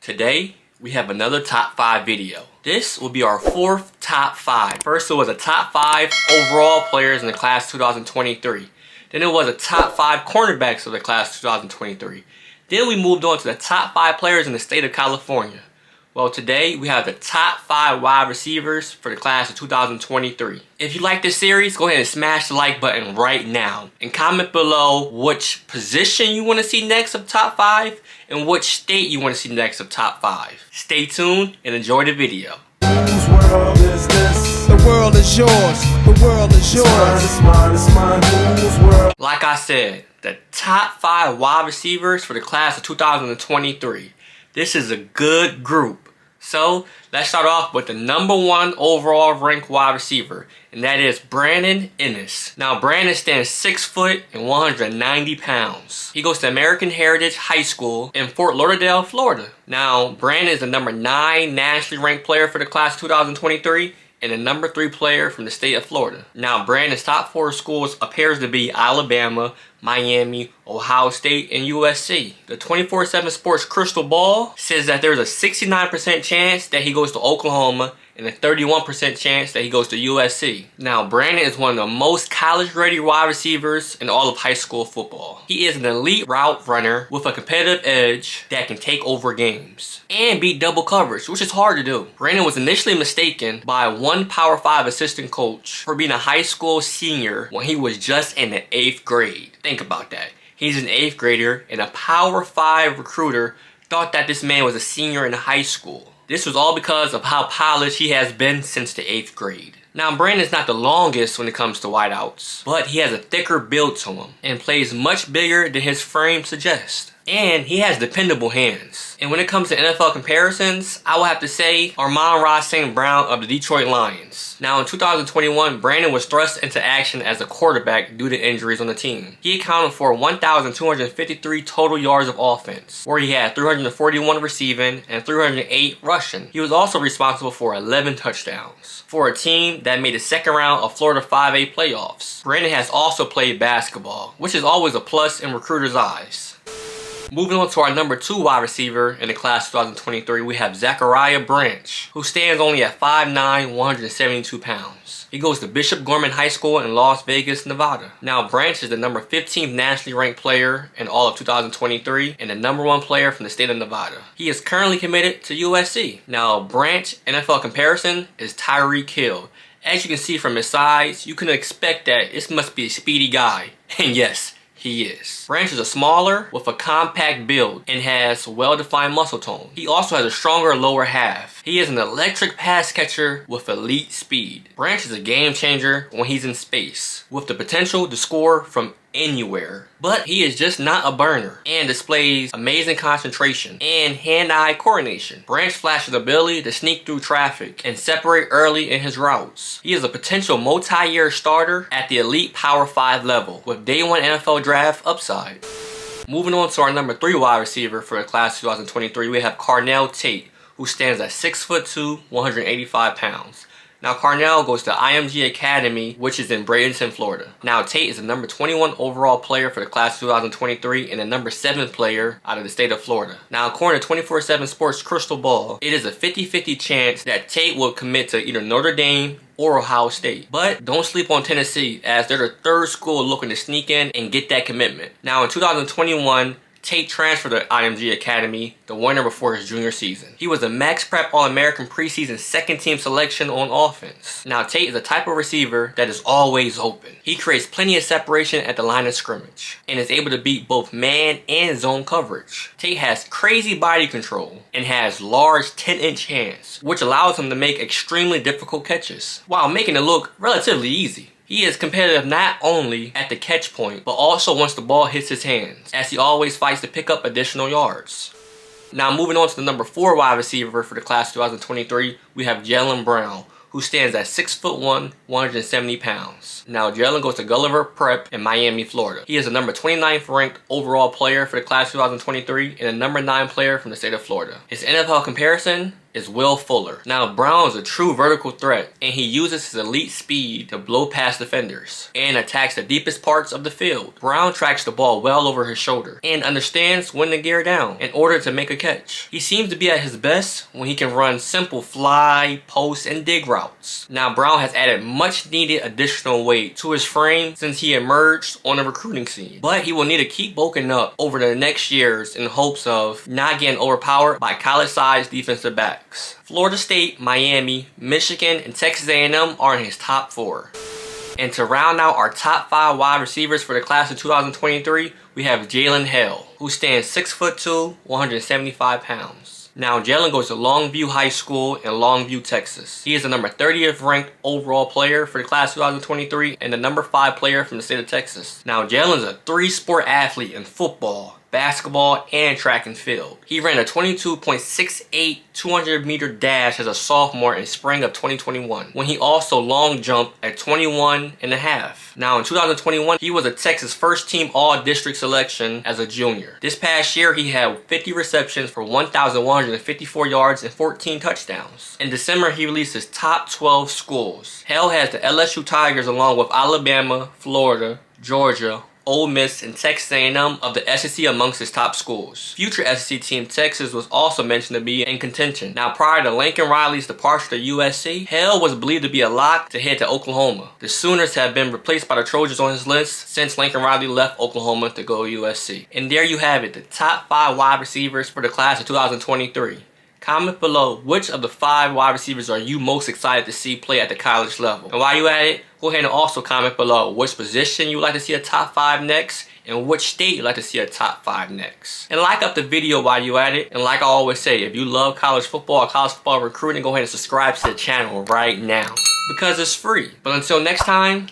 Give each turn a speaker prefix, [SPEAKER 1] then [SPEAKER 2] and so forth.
[SPEAKER 1] Today, we have another top 5 video. This will be our 4th top 5. First, it was a top 5 overall players in the class 2023. Then it was a top 5 cornerbacks of the class 2023. Then we moved on to the top 5 players in the state of California. Well, today we have the top 5 wide receivers for the class of 2023. If you like this series, go ahead and smash the like button right now. And comment below which position you want to see next of top 5 and which state you want to see next of top 5. Stay tuned and enjoy the video.
[SPEAKER 2] Whose world is this?
[SPEAKER 3] The world is yours. The world is yours.
[SPEAKER 2] It's mine. Whose world?
[SPEAKER 1] Like I said, the top 5 wide receivers for the class of 2023. This is a good group. So, let's start off with the number 1 overall ranked wide receiver, and that is Brandon Inniss. Now, Brandon stands 6 foot and 190 pounds. He goes to American Heritage High School in Fort Lauderdale, Florida. Now, Brandon is the number 9 nationally ranked player for the class of 2023 and the number 3 player from the state of Florida. Now, Brandon's top 4 schools appears to be Alabama, Miami, Ohio State, and USC. The 24/7 Sports Crystal Ball says that there's a 69% chance that he goes to Oklahoma and a 31% chance that he goes to USC. Now, Brandon is one of the most college-ready wide receivers in all of high school football. He is an elite route runner with a competitive edge that can take over games and beat double coverage, which is hard to do. Brandon was initially mistaken by one Power 5 assistant coach for being a high school senior when he was just in the 8th grade. Think about that. He's an 8th grader and a Power 5 recruiter thought that this man was a senior in high school. This was all because of how polished he has been since the 8th grade. Now, Brandon's not the longest when it comes to wideouts, but he has a thicker build to him and plays much bigger than his frame suggests. And he has dependable hands. And when it comes to NFL comparisons, I will have to say Amon-Ra St. Brown of the Detroit Lions. Now, in 2021, Brandon was thrust into action as a quarterback due to injuries on the team. He accounted for 1,253 total yards of offense, where he had 341 receiving and 308 rushing. He was also responsible for 11 touchdowns for a team that made the second round of Florida 5A playoffs. Brandon has also played basketball, which is always a plus in recruiters' eyes. Moving on to our number 2 wide receiver in the class of 2023, we have Zachariah Branch, who stands only at 5'9", 172 pounds. He goes to Bishop Gorman High School in Las Vegas, Nevada. Now, Branch is the number 15th nationally ranked player in all of 2023 and the number 1 player from the state of Nevada. He is currently committed to USC. Now, Branch NFL comparison is Tyreek Hill. As you can see from his size, you can expect that this must be a speedy guy. And yes, he is. Branch is a smaller with a compact build and has well-defined muscle tone. He also has a stronger lower half. He is an electric pass catcher with elite speed. Branch is a game changer when he's in space, with the potential to score from anywhere. But he is just not a burner and displays amazing concentration and hand-eye coordination. Branch flashes the ability to sneak through traffic and separate early in his routes. He is a potential multi-year starter at the elite Power 5 level with day 1 NFL draft upside. Moving on to our number 3 wide receiver for the class of 2023, we have Carnell Tate, who stands at 6'2", 185 pounds. Now, Carnell goes to IMG Academy, which is in Bradenton, Florida. Now, Tate is the number 21 overall player for the class of 2023 and the number 7 player out of the state of Florida. Now, according to 24/7 Sports Crystal Ball, it is a 50-50 chance that Tate will commit to either Notre Dame or Ohio State. But don't sleep on Tennessee, as they're the 3rd school looking to sneak in and get that commitment. Now, in 2021, Tate transferred to IMG Academy the winter before his junior season. He was a Max Prep All-American preseason 2nd team selection on offense. Now, Tate is a type of receiver that is always open. He creates plenty of separation at the line of scrimmage and is able to beat both man and zone coverage. Tate has crazy body control and has large 10-inch hands, which allows him to make extremely difficult catches while making it look relatively easy. He is competitive not only at the catch point, but also once the ball hits his hands, as he always fights to pick up additional yards. Now, moving on to the number 4 wide receiver for the class of 2023, we have Jalen Brown, who stands at 6'1", 170 pounds. Now, Jalen goes to Gulliver Prep in Miami, Florida. He is the number 29th ranked overall player for the class of 2023 and the number 9 player from the state of Florida. His NFL comparison is Will Fuller. Now, Brown is a true vertical threat, and he uses his elite speed to blow past defenders and attacks the deepest parts of the field. Brown tracks the ball well over his shoulder and understands when to gear down in order to make a catch. He seems to be at his best when he can run simple fly, post, and dig routes. Now, Brown has added much needed additional weight to his frame since he emerged on the recruiting scene, but he will need to keep bulking up over the next years in hopes of not getting overpowered by college-sized defensive backs. Florida State, Miami, Michigan, and Texas A&M are in his top 4. And to round out our top 5 wide receivers for the class of 2023, we have Jalen Hale, who stands 6'2", 175 pounds. Now, Jalen goes to Longview High School in Longview, Texas. He is the number 30th ranked overall player for the class 2023 and the number 5 player from the state of Texas. Now, Jalen is a 3-sport athlete in football, basketball, and track and field. He ran a 22.68 200-meter dash as a sophomore in spring of 2021, when he also long jumped at 21.5. Now, in 2021, he was a Texas first-team all-district selection as a junior. This past year, he had 50 receptions for 1,154 yards and 14 touchdowns. In December, he released his top 12 schools. Hale has the LSU Tigers along with Alabama, Florida, Georgia, Ole Miss, and Texas A&M of the SEC amongst his top schools. Future SEC team Texas was also mentioned to be in contention. Now, prior to Lincoln Riley's departure to USC, Hale was believed to be a lock to head to Oklahoma. The Sooners have been replaced by the Trojans on his list since Lincoln Riley left Oklahoma to go to USC. And there you have it, the top 5 wide receivers for the class of 2023. Comment below which of the 5 wide receivers are you most excited to see play at the college level. And while you're at it, go ahead and also comment below which position you would like to see a top 5 next and which state you'd like to see a top 5 next. And like up the video while you're at it. And like I always say, if you love college football or college football recruiting, go ahead and subscribe to the channel right now because it's free. But until next time,